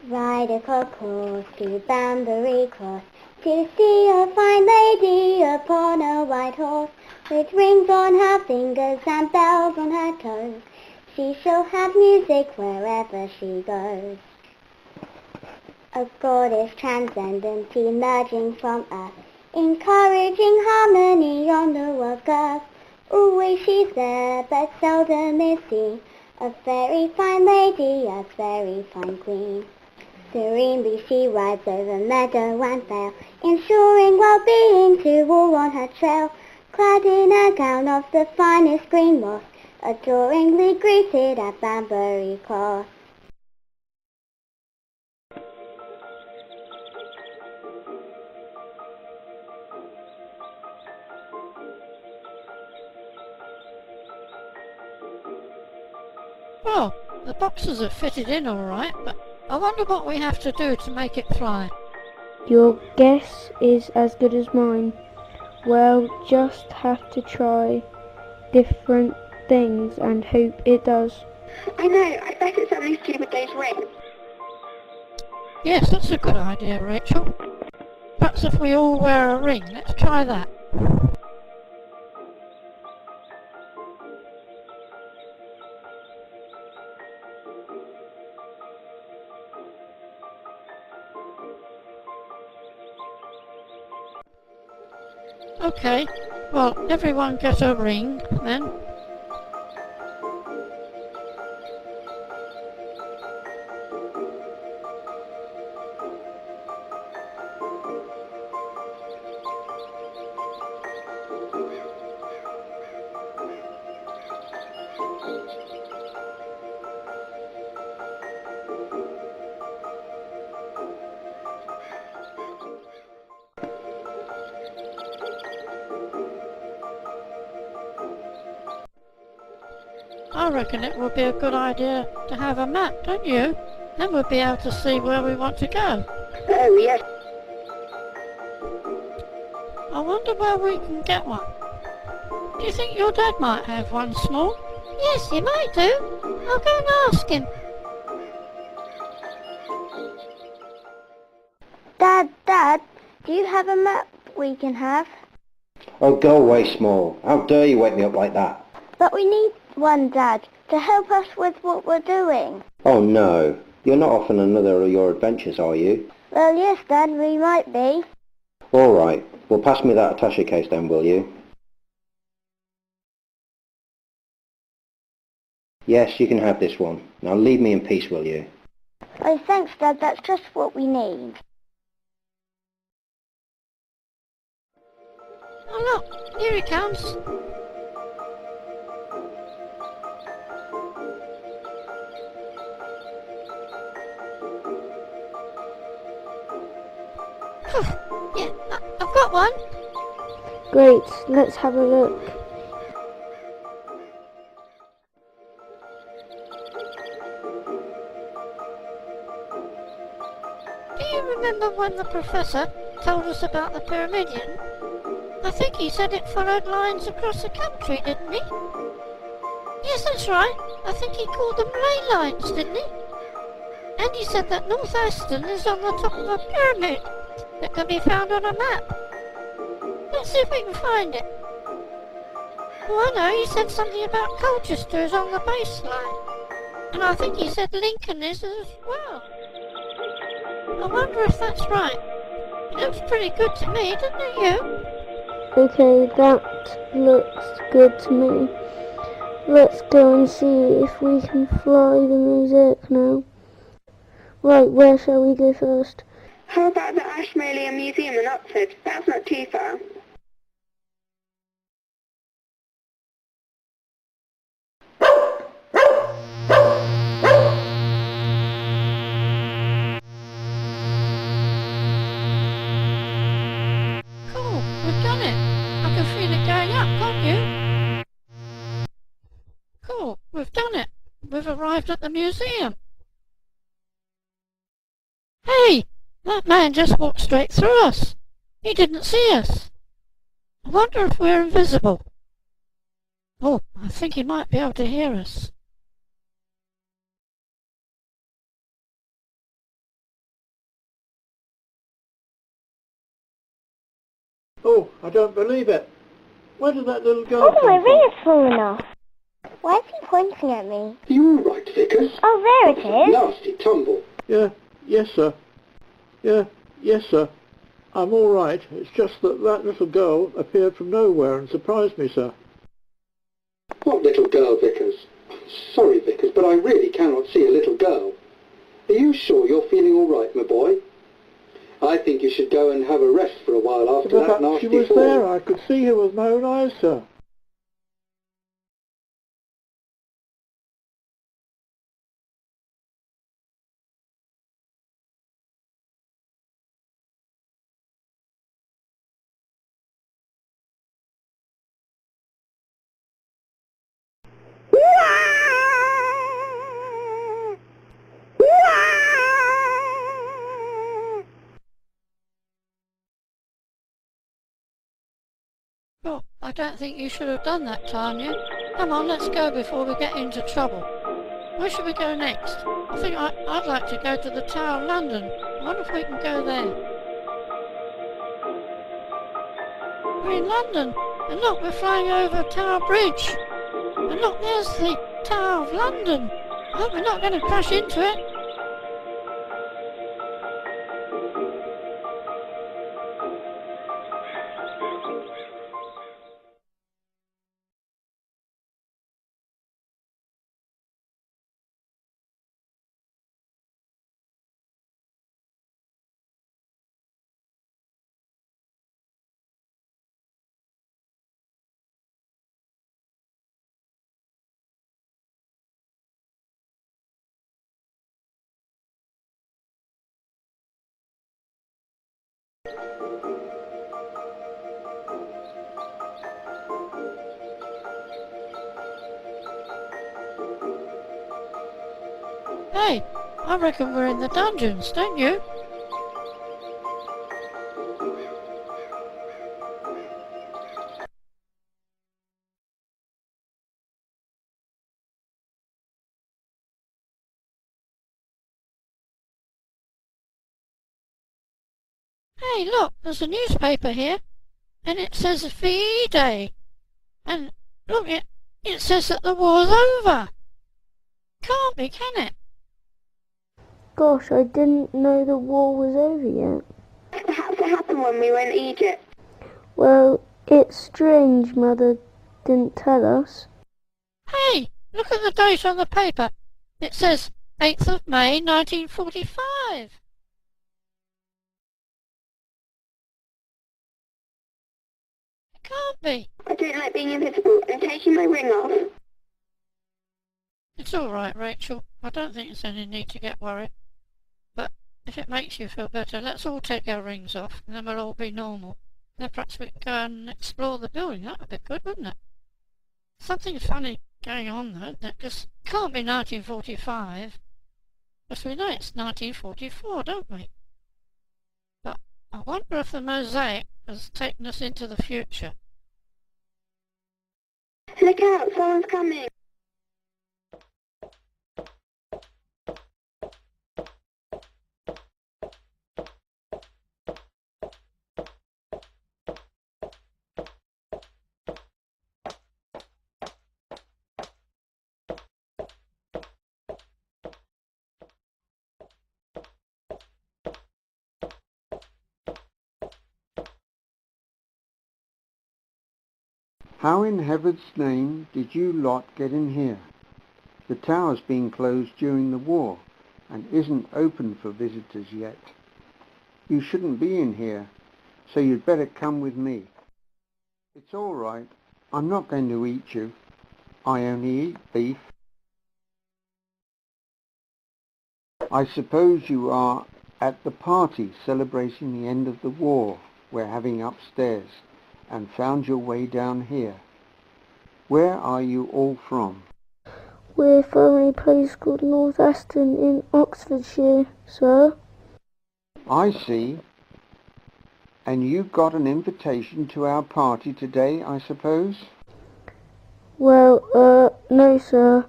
Ride a cockle to Banbury Cross to see a fine lady upon a white horse, with rings on her fingers and bells on her toes. She shall have music wherever she goes. A goddess transcendent emerging from earth, encouraging harmony on the world's girth. Always she's there, but seldom is seen, a very fine lady, a very fine queen. Serenely she rides over meadow and vale, ensuring well-being to all on her trail, clad in a gown of the finest green moss, adoringly greeted at Banbury Cross. Well, the boxes are fitted in all right, but I wonder what we have to do to make it fly. Your guess is as good as mine. We'll just have to try different things and hope it does. I know, I bet it's something to do with those rings. Yes, that's a good idea, Rachel. Perhaps if we all wear a ring, let's try that. Okay, well, everyone get a ring, then. I reckon it would be a good idea to have a map, don't you? Then we'll be able to see where we want to go. Oh, yes. I wonder where we can get one. Do you think your dad might have one, Small? Yes, he might do. I'll go and ask him. Dad, do you have a map we can have? Oh, go away, Small. How dare you wake me up like that? But we need one, Dad, to help us with what we're doing. Oh, no. You're not off on another of your adventures, are you? Well, yes, Dad, we might be. All right. Well, pass me that attaché case then, will you? Yes, you can have this one. Now leave me in peace, will you? Oh, thanks, Dad, that's just what we need. Oh look, here he comes. Yeah, I've got one. Great, let's have a look. Do you remember when the professor told us about the Pyramidion? I think he said it followed lines across the country, didn't he? Yes, that's right. I think he called them ley lines, didn't he? And he said that North Aston is on the top of a pyramid that can be found on a map. Let's see if we can find it. Oh, I know, he said something about Colchester is on the baseline. And I think he said Lincoln is as well. I wonder if that's right. It looks pretty good to me, doesn't it, you? Okay, that looks good to me. Let's go and see if we can fly the mosaic now. Right, where shall we go first? How about the Ashmolean Museum in Oxford? That's not too far. Cool, we've done it. I can feel it going up, can't you? Cool, we've done it. We've arrived at the museum. Hey, that man just walked straight through us. He didn't see us. I wonder if we're invisible. Oh, I think he might be able to hear us. Oh, I don't believe it. Where did that little girl Oh, my come ring from? has fallen off. Why is he pointing at me? Are you all right, Vickers? Oh, there it is. Nasty tumble. Yes, sir. Yes, sir. I'm all right. It's just that little girl appeared from nowhere and surprised me, sir. What little girl, Vickers? Sorry, Vickers, but I really cannot see a little girl. Are you sure you're feeling all right, my boy? I think you should go and have a rest for a while after that nasty She was fall. there. I could see her with my own eyes, sir. Well, I don't think you should have done that, Tanya. Come on, let's go before we get into trouble. Where should we go next? I think I'd like to go to the Tower of London. I wonder if we can go there. We're in London, and look, we're flying over Tower Bridge. And look, there's the Tower of London. I hope we're not going to crash into it. Hey, I reckon we're in the dungeons, don't you? Hey, look, there's a newspaper here, and it says VE Day. And look, it says that the war's over. Can't be, can it? Gosh, I didn't know the war was over yet. Perhaps it happened when we were in Egypt. Well, it's strange Mother didn't tell us. Hey, look at the date on the paper. It says 8th of May 1945. It can't be. I don't like being invisible and taking my ring off. It's all right, Rachel. I don't think there's any need to get worried. But if it makes you feel better, let's all take our rings off, and then we'll all be normal. Then perhaps we can go and explore the building. That would be good, wouldn't it? Something funny going on, though. That just can't be 1945. Because we know it's 1944, don't we? But I wonder if the mosaic has taken us into the future. Look out, someone's coming. How in heaven's name did you lot get in here? The tower's been closed during the war and isn't open for visitors yet. You shouldn't be in here, so you'd better come with me. It's all right. I'm not going to eat you. I only eat beef. I suppose you are at the party celebrating the end of the war we're having upstairs, and found your way down here. Where are you all from? We're from a place called North Aston in Oxfordshire, sir. I see. And you got an invitation to our party today, I suppose? Well, no, sir.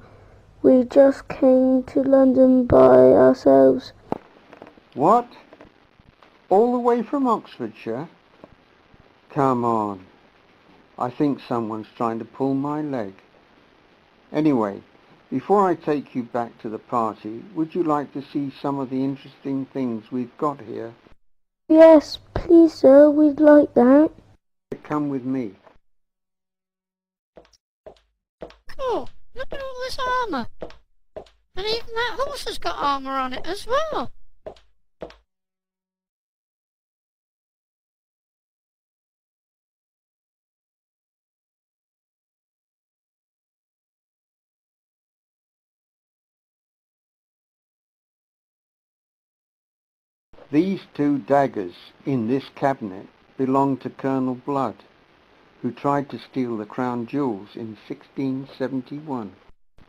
We just came to London by ourselves. What? All the way from Oxfordshire? Come on. I think someone's trying to pull my leg. Anyway, before I take you back to the party, would you like to see some of the interesting things we've got here? Yes, please sir, we'd like that. Come with me. Cool. Look at all this armour. And even that horse has got armour on it as well. These two daggers in this cabinet belong to Colonel Blood, who tried to steal the crown jewels in 1671.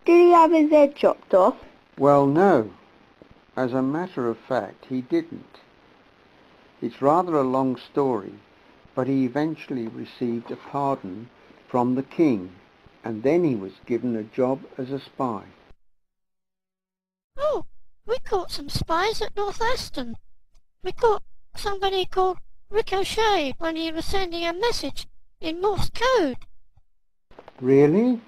Did he have his head chopped off? Well, no. As a matter of fact, he didn't. It's rather a long story, but he eventually received a pardon from the king, and then he was given a job as a spy. Oh, we caught some spies at North Aston. We caught somebody called Ricochet when he was sending a message in Morse code. Really?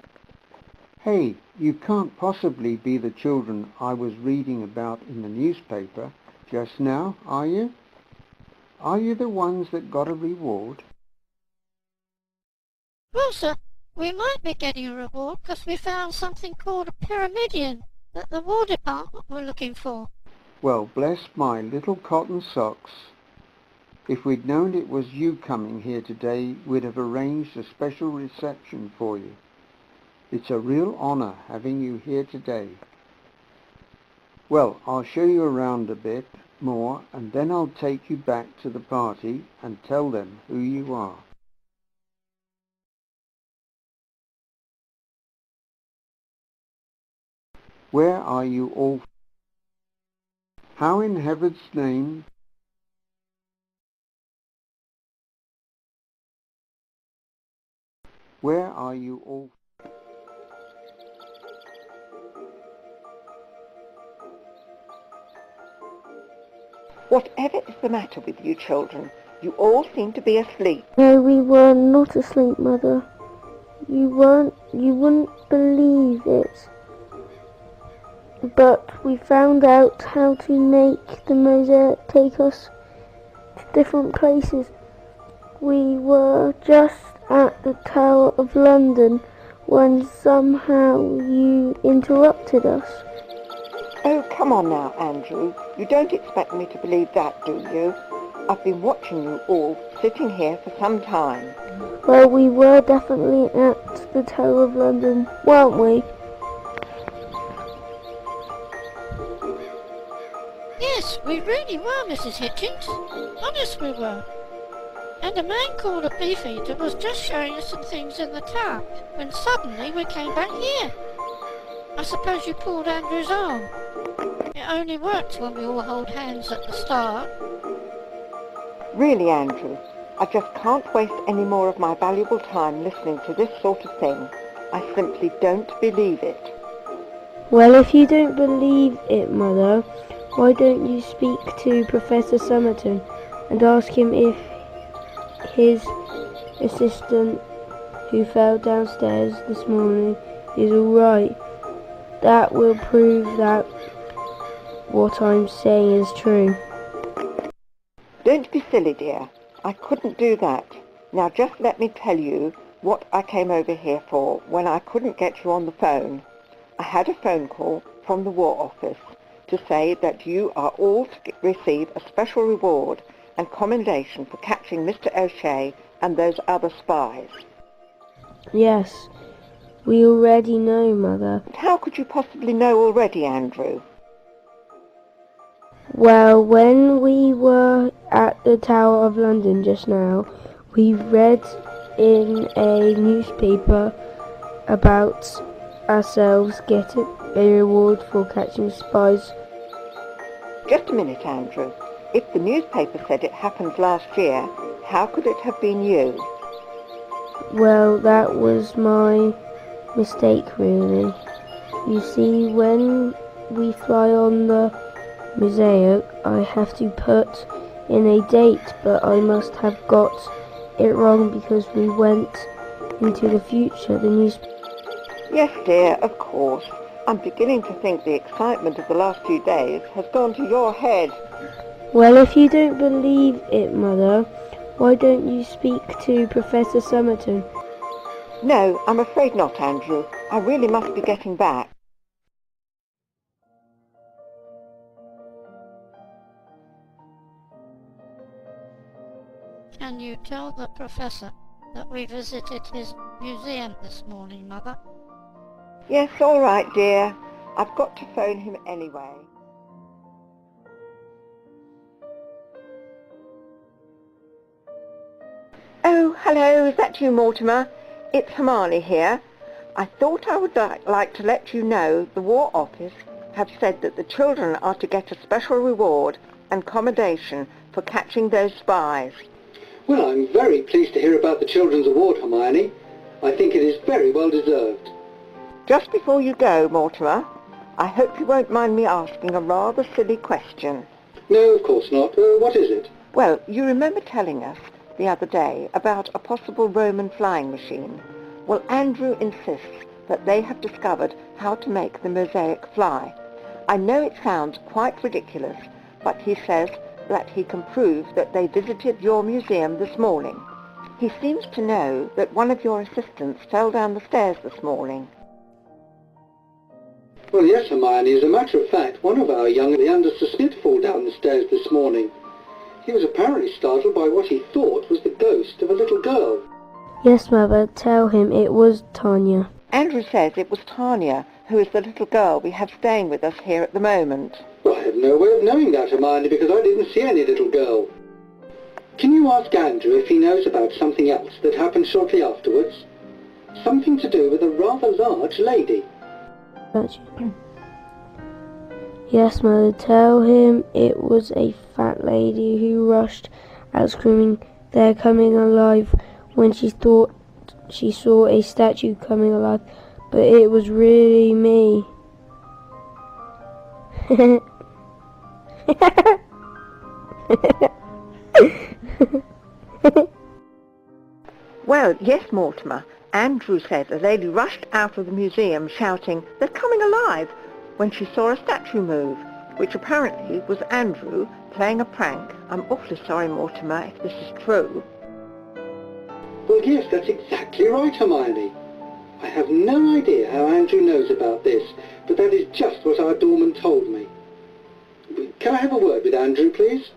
Hey, you can't possibly be the children I was reading about in the newspaper just now, are you? Are you the ones that got a reward? Well, sir, we might be getting a reward because we found something called a pyramidion that the War Department were looking for. Well, bless my little cotton socks. If we'd known it was you coming here today, we'd have arranged a special reception for you. It's a real honour having you here today. Well, I'll show you around a bit more, and then I'll take you back to the party and tell them who you are. Where are you all? How in heaven's name? Where are you all? Whatever is the matter with you children? You all seem to be asleep. No, we were not asleep, Mother. You wouldn't believe it. But we found out how to make the mosaic take us to different places. We were just at the Tower of London when somehow you interrupted us. Oh, come on now, Andrew. You don't expect me to believe that, do you? I've been watching you all sitting here for some time. Well, we were definitely at the Tower of London, weren't we? Yes, we really were, Mrs. Hitchings. Honest we were. And a man called a beefeater was just showing us some things in the tower when suddenly we came back here. I suppose you pulled Andrew's arm. It only works when we all hold hands at the start. Really, Andrew, I just can't waste any more of my valuable time listening to this sort of thing. I simply don't believe it. Well, if you don't believe it, Mother, why don't you speak to Professor Somerton and ask him if his assistant who fell downstairs this morning is alright? That will prove that what I'm saying is true. Don't be silly, dear. I couldn't do that. Now just let me tell you what I came over here for when I couldn't get you on the phone. I had a phone call from the War Office to say that you are all to receive a special reward and commendation for catching Mr. O'Shea and those other spies. Yes, we already know, Mother. But how could you possibly know already, Andrew? Well, when we were at the Tower of London just now, we read in a newspaper about ourselves getting a reward for catching spies. Just a minute, Andrew. If the newspaper said it happened last year, how could it have been you? Well, that was my mistake, really. You see, when we fly on the mosaic, I have to put in a date, but I must have got it wrong because we went into the future, then you... Yes, dear, of course. I'm beginning to think the excitement of the last few days has gone to your head. Well, if you don't believe it, Mother, why don't you speak to Professor Summerton? No, I'm afraid not, Andrew. I really must be getting back. Can you tell the Professor that we visited his museum this morning, Mother? Yes, all right, dear. I've got to phone him anyway. Oh, hello, is that you, Mortimer? It's Hermione here. I thought I would like to let you know the War Office have said that the children are to get a special reward and commendation for catching those spies. Well, I'm very pleased to hear about the Children's Award, Hermione. I think it is very well deserved. Just before you go, Mortimer, I hope you won't mind me asking a rather silly question. No, of course not. What is it? Well, you remember telling us the other day about a possible Roman flying machine. Well, Andrew insists that they have discovered how to make the mosaic fly. I know it sounds quite ridiculous, but he says that he can prove that they visited your museum this morning. He seems to know that one of your assistants fell down the stairs this morning. Well, yes, Hermione. As a matter of fact, one of our young Leander did fall down the stairs this morning. He was apparently startled by what he thought was the ghost of a little girl. Yes, Mother, tell him it was Tanya. Andrew says it was Tanya, who is the little girl we have staying with us here at the moment. Well, I have no way of knowing that, Hermione, because I didn't see any little girl. Can you ask Andrew if he knows about something else that happened shortly afterwards? Something to do with a rather large lady. Yes, Mother, tell him it was a fat lady who rushed out screaming, "They're coming alive," when she thought she saw a statue coming alive, but it was really me. Well, yes, Mortimer. Andrew said a lady rushed out of the museum shouting, "They're coming alive," when she saw a statue move, which apparently was Andrew playing a prank. I'm awfully sorry, Mortimer, if this is true. Well, yes, that's exactly right, Hermione. I have no idea how Andrew knows about this, but that is just what our doorman told me. Can I have a word with Andrew, please?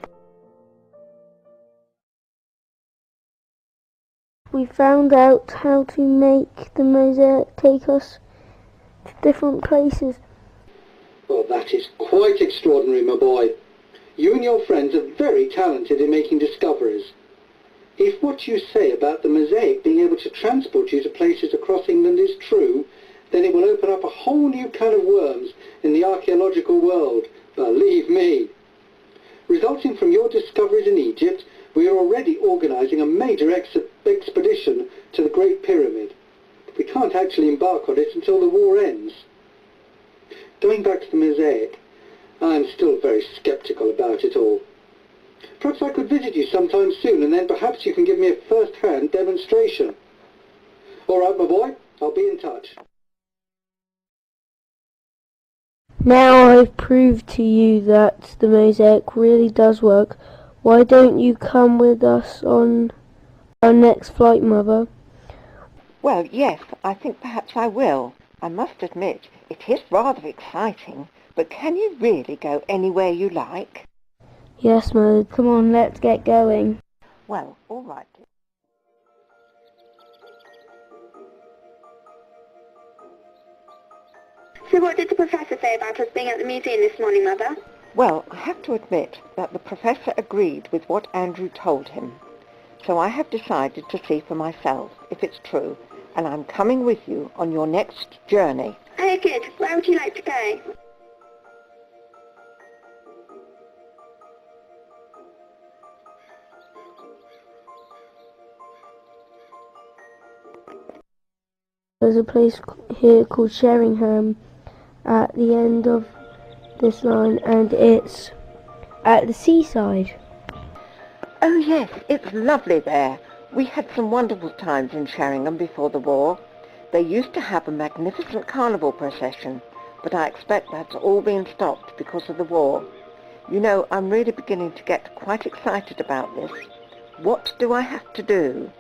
We found out how to make the mosaic take us to different places. Well, that is quite extraordinary, my boy. You and your friends are very talented in making discoveries. If what you say about the mosaic being able to transport you to places across England is true, then it will open up a whole new can of worms in the archaeological world, believe me. Resulting from your discoveries in Egypt, we are already organising a major expedition to the Great Pyramid. We can't actually embark on it until the war ends. Going back to the mosaic, I'm still very sceptical about it all. Perhaps I could visit you sometime soon, and then perhaps you can give me a first-hand demonstration. All right, my boy, I'll be in touch. Now I've proved to you that the mosaic really does work. Why don't you come with us on our next flight, Mother? Well, yes, I think perhaps I will. I must admit, it is rather exciting, but can you really go anywhere you like? Yes, Mother. Come on, let's get going. Well, all right. So what did the professor say about us being at the museum this morning, Mother? Well, I have to admit that the professor agreed with what Andrew told him. So I have decided to see for myself if it's true, and I'm coming with you on your next journey. Oh, good. Where would you like to go? There's a place here called Sheringham at the end of this line, and it's at the seaside. Oh yes, it's lovely there. We had some wonderful times in Sheringham before the war. They used to have a magnificent carnival procession, but I expect that's all been stopped because of the war. You know, I'm really beginning to get quite excited about this. What do I have to do?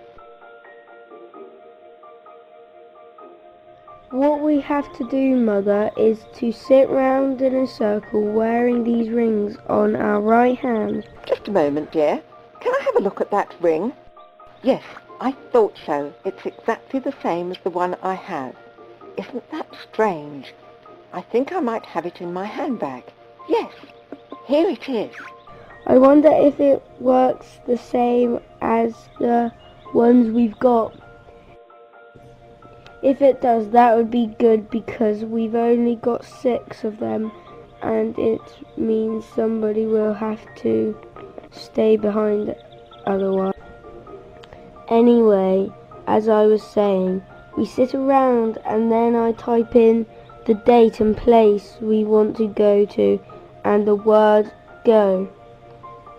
What we have to do, Mother, is to sit round in a circle wearing these rings on our right hand. Just a moment, dear. Can I have a look at that ring? Yes, I thought so. It's exactly the same as the one I have. Isn't that strange? I think I might have it in my handbag. Yes, here it is. I wonder if it works the same as the ones we've got. If it does, that would be good because we've only got 6 of them and it means somebody will have to stay behind otherwise. Anyway, as I was saying, we sit around and then I type in the date and place we want to go to and the word go.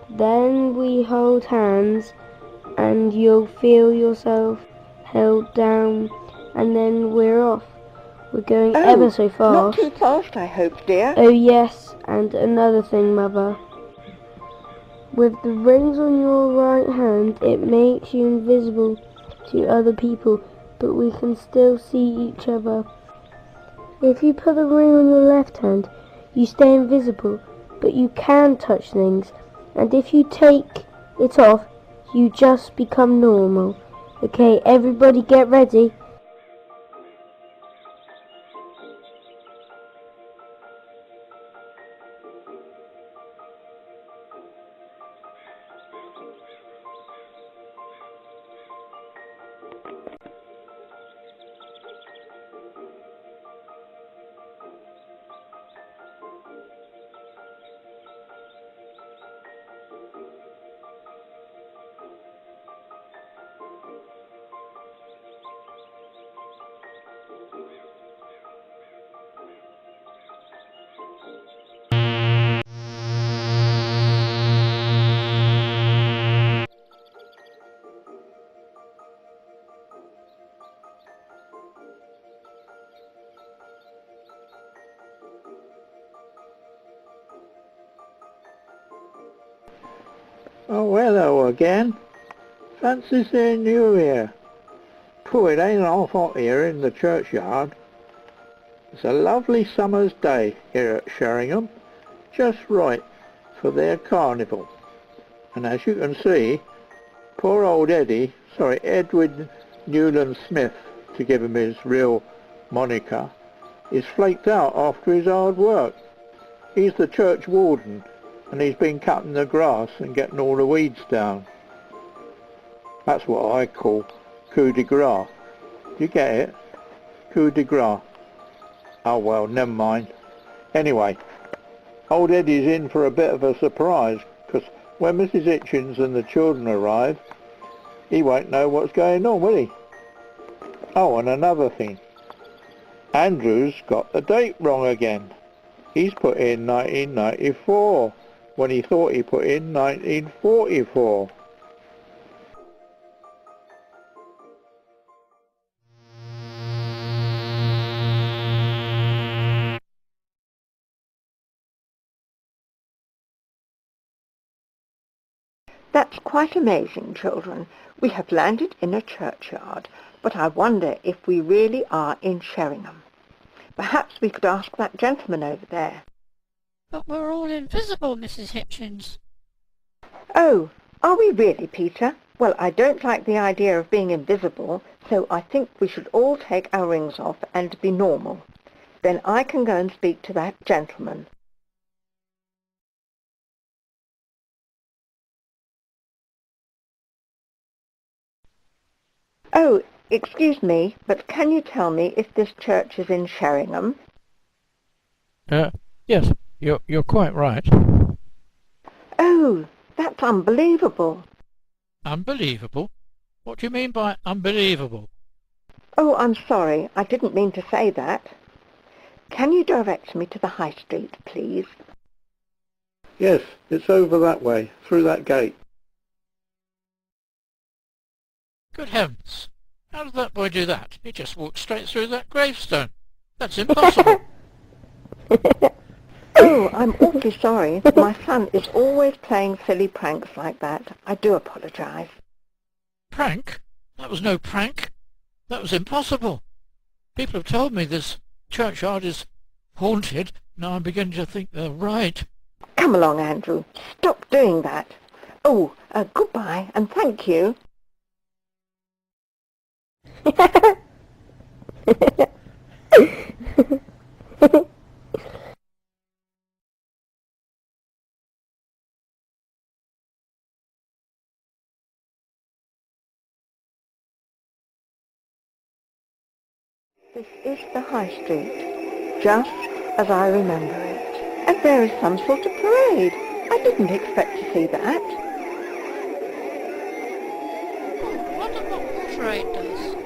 Then we hold hands and you'll feel yourself held down and then we're off. We're going ever so fast. Not too fast, I hope, dear. Oh yes, and another thing, Mother. With the rings on your right hand, it makes you invisible to other people, but we can still see each other. If you put the ring on your left hand, you stay invisible, but you can touch things, and if you take it off, you just become normal. Okay, everybody get ready. Oh, hello again. Fancy seeing you here. Pooh, it ain't half hot here in the churchyard. It's a lovely summer's day here at Sheringham, just right for their carnival. And as you can see, poor old Edwin Newland Smith, to give him his real moniker, is flaked out after his hard work. He's the church warden, and he's been cutting the grass and getting all the weeds down. That's what I call coup de grace. Do you get it? Coup de grace. Oh well, never mind. Anyway, old Eddie's in for a bit of a surprise, because when Mrs. Hitchens and the children arrive, he won't know what's going on, will he? Oh, and another thing. Andrew's got the date wrong again. He's put in 1994. When he thought he put in 1944. That's quite amazing, children. We have landed in a churchyard, but I wonder if we really are in Sheringham. Perhaps we could ask that gentleman over there. But we're all invisible, Mrs. Hitchens. Oh, are we really, Peter? Well, I don't like the idea of being invisible, so I think we should all take our rings off and be normal. Then I can go and speak to that gentleman. Oh, excuse me, but can you tell me if this church is in Sheringham? Yes, you're quite right. Oh, that's unbelievable. Unbelievable? What do you mean by unbelievable? Oh, I'm sorry, I didn't mean to say that. Can you direct me to the High Street, please? Yes, it's over that way, through that gate. Good heavens! How did that boy do that? He just walked straight through that gravestone. That's impossible. Oh, I'm awfully sorry. My son is always playing silly pranks like that. I do apologise. Prank? That was no prank. That was impossible. People have told me this churchyard is haunted. Now I'm beginning to think they're right. Come along, Andrew. Stop doing that. Oh, goodbye and thank you. This is the High Street, just as I remember it. And there is some sort of parade. I didn't expect to see that. I wonder what the parade does.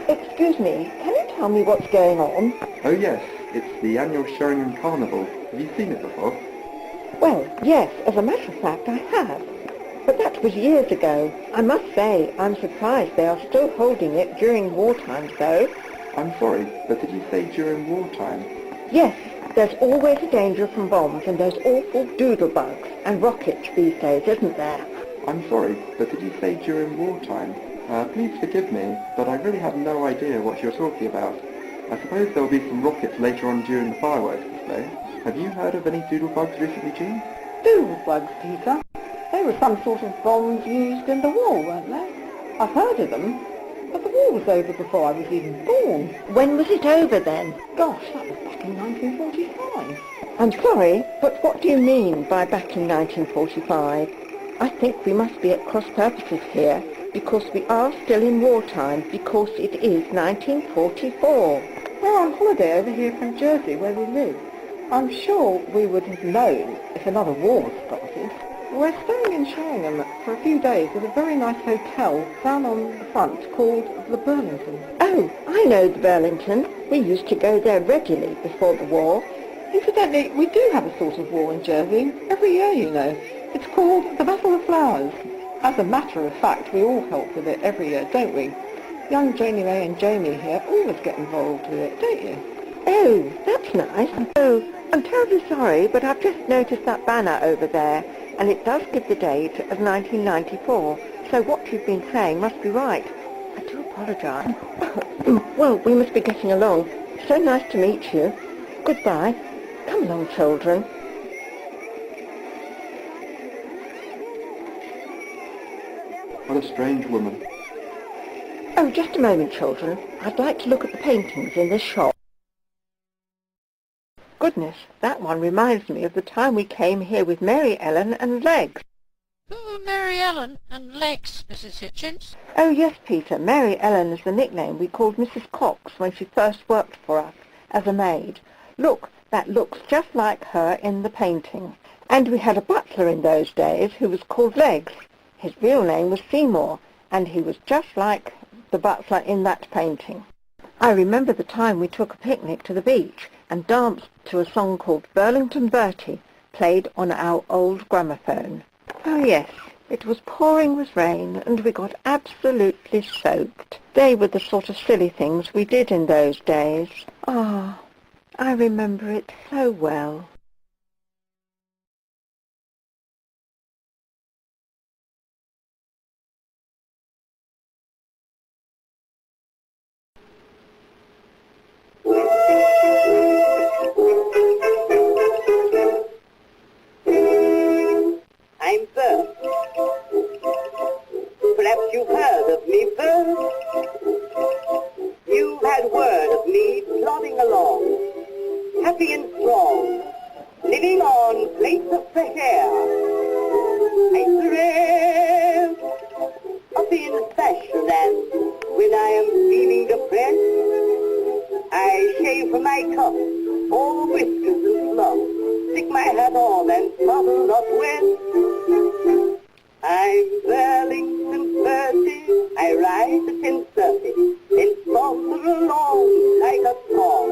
Excuse me, can you tell me what's going on? Oh yes, it's the annual Sheringham Carnival. Have you seen it before? Well, yes, as a matter of fact, I have. But that was years ago. I must say, I'm surprised they are still holding it during wartime, though. I'm sorry, but did you say during wartime? Yes, there's always a danger from bombs and those awful doodlebugs and rockets these days, isn't there? I'm sorry, but did you say during wartime? Please forgive me, but I really have no idea what you're talking about. I suppose there'll be some rockets later on during the fireworks display. Have you heard of any doodlebugs recently, Jean? Doodlebugs, Peter? They were some sort of bombs used in the war, weren't they? I've heard of them, but the war was over before I was even born. When was it over then? Gosh, that was back in 1945. I'm sorry, but what do you mean by back in 1945? I think we must be at cross purposes here, because we are still in wartime, because it is 1944. We're on holiday over here from Jersey, where we live. I'm sure we would have known if another war started. We're staying in Sheringham for a few days at a very nice hotel down on the front called the Burlington. Oh, I know the Burlington. We used to go there regularly before the war. Incidentally, we do have a sort of war in Jersey, every year, you know. It's called the Battle of Flowers. As a matter of fact, we all help with it every year, don't we? Young Janie May and Jamie here always get involved with it, don't you? Oh, that's nice. Oh, I'm terribly sorry, but I've just noticed that banner over there, and it does give the date of 1994, so what you've been saying must be right. I do apologise. Well, we must be getting along. So nice to meet you. Goodbye. Come along, children. What a strange woman. Oh, just a moment, children. I'd like to look at the paintings in this shop. Goodness, that one reminds me of the time we came here with Mary Ellen and Legs. Oh, Mary Ellen and Legs, Mrs. Hitchens. Oh, yes, Peter. Mary Ellen is the nickname we called Mrs. Cox when she first worked for us as a maid. Look, that looks just like her in the painting. And we had a butler in those days who was called Legs. His real name was Seymour, and he was just like the butler in that painting. I remember the time we took a picnic to the beach and danced to a song called Burlington Bertie, played on our old gramophone. Oh yes, it was pouring with rain and we got absolutely soaked. They were the sort of silly things we did in those days. Ah, I remember it so well. I'm Bert. Perhaps you've heard of me, Bert. You've had word of me plodding along, happy and strong, living on plates of fresh air. I thrill up in fashion, and when I am feeling depressed, I shave from my cuff all the whiskers and fluff, stick my hat on and bottle up west. I'm Burlington Bertie, I rise at 10:30, then saunter along like a song.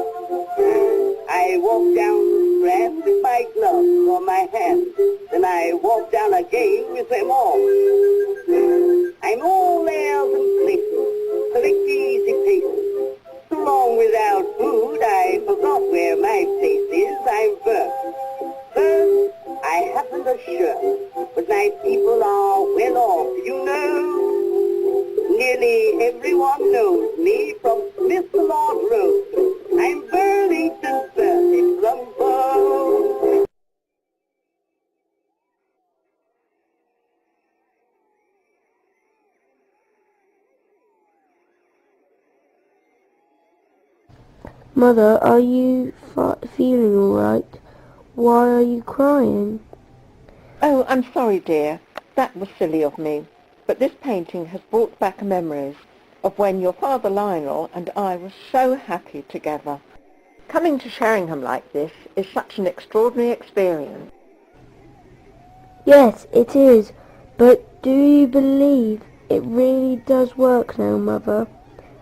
I walk down the Strand with my gloves on my hand, then I walk down again with them on. I'm all airs and places, so take easy paces. So long without food, I forgot where my place is. I'm Bert. I haven't a shirt, but my people are well off, you know. Nearly everyone knows me from Mr. Lord Road. I'm Burlington Bertie from Bow. Mother, are you feeling all right? Why are you crying? Oh, I'm sorry, dear. That was silly of me. But this painting has brought back memories of when your father Lionel and I were so happy together. Coming to Sheringham like this is such an extraordinary experience. Yes, it is. But do you believe it really does work now, Mother?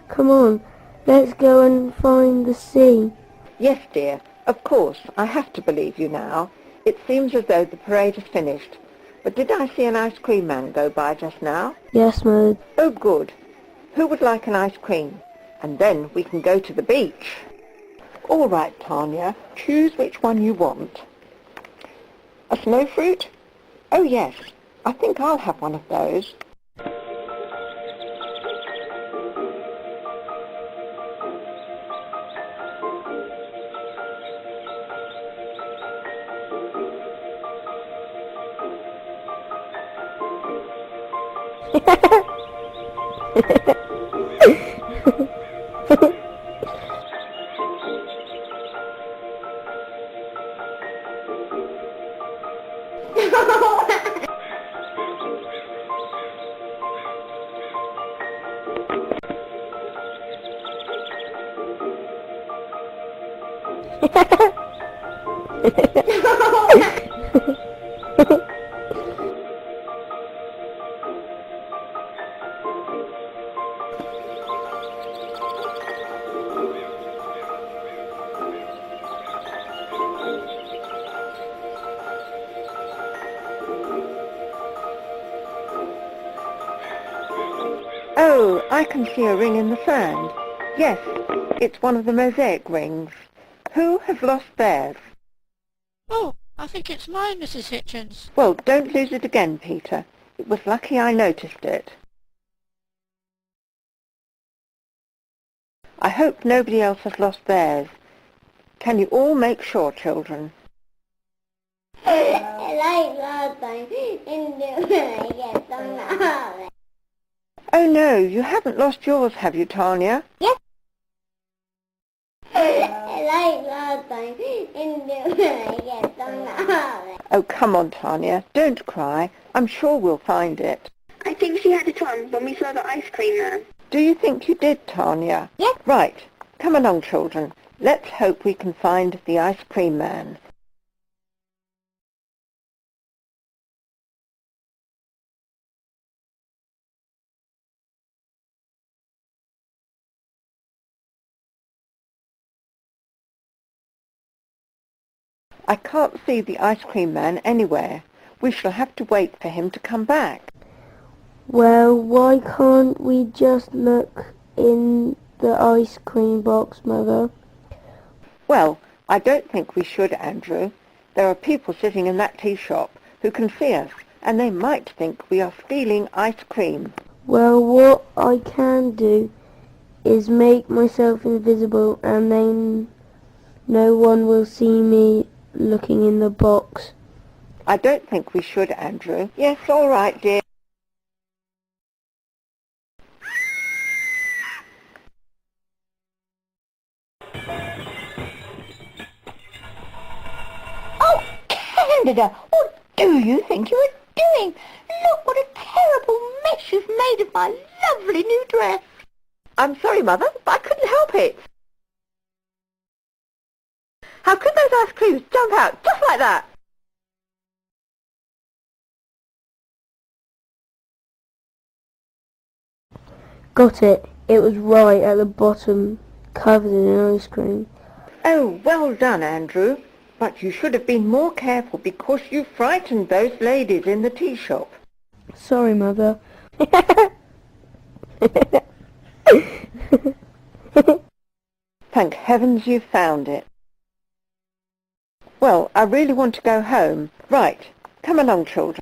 Come on, let's go and find the sea. Yes, dear. Of course, I have to believe you now. It seems as though the parade is finished. But did I see an ice cream man go by just now? Yes, Mother. Oh, good. Who would like an ice cream? And then we can go to the beach. All right, Tanya. Choose which one you want. A snow fruit? Oh, yes. I think I'll have one of those. Oh, I can see a ring in the sand. Yes, it's one of the mosaic rings. Who has lost theirs? Oh, I think it's mine, Mrs. Hitchens. Well, don't lose it again, Peter. It was lucky I noticed it. I hope nobody else has lost theirs. Can you all make sure, children? Oh no, you haven't lost yours, have you, Tanya? Yes. Oh, come on, Tanya. Don't cry. I'm sure we'll find it. I think she had it on when we saw the ice cream man. Do you think you did, Tanya? Yes. Right. Come along, children. Let's hope we can find the ice cream man. I can't see the ice cream man anywhere. We shall have to wait for him to come back. Well, why can't we just look in the ice cream box, Mother? Well, I don't think we should, Andrew. There are people sitting in that tea shop who can see us, and they might think we are stealing ice cream. Well, what I can do is make myself invisible, and then no one will see me looking in the box. I don't think we should, Andrew. Yes, all right, dear. Oh, Candida, what do you think you are doing? Look what a terrible mess you've made of my lovely new dress. I'm sorry, Mother, but I couldn't help it. How could those ice creams jump out just like that? Got it. It was right at the bottom, covered in ice cream. Oh, well done, Andrew. But you should have been more careful because you frightened those ladies in the tea shop. Sorry, Mother. Thank heavens you found it. Well, I really want to go home. Right, come along, children.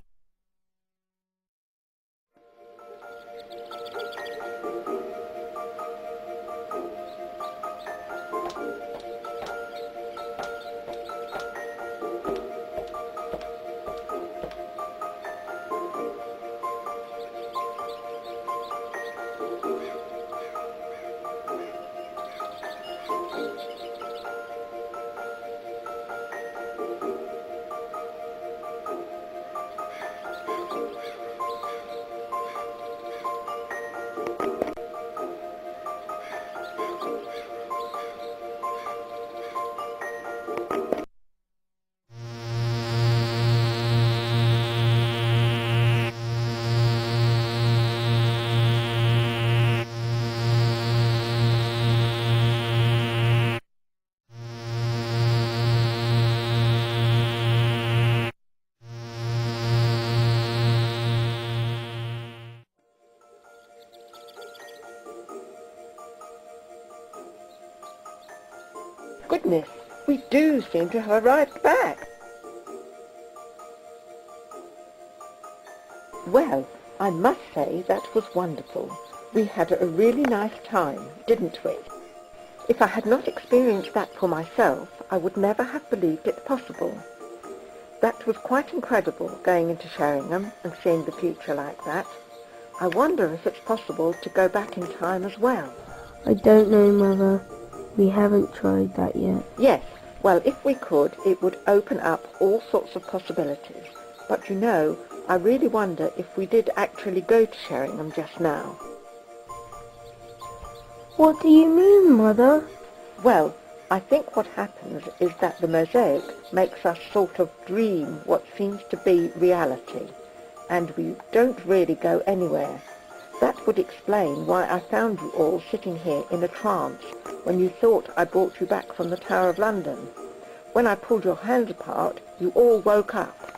Goodness, we do seem to have arrived back. Well, I must say that was wonderful. We had a really nice time, didn't we? If I had not experienced that for myself, I would never have believed it possible. That was quite incredible, going into Sheringham and seeing the future like that. I wonder if it's possible to go back in time as well. I don't know, Mother. We haven't tried that yet. Yes, well, if we could, it would open up all sorts of possibilities. But you know, I really wonder if we did actually go to Sheringham just now. What do you mean, Mother? Well, I think what happens is that the mosaic makes us sort of dream what seems to be reality, and we don't really go anywhere. That would explain why I found you all sitting here in a trance when you thought I brought you back from the Tower of London. When I pulled your hands apart, you all woke up.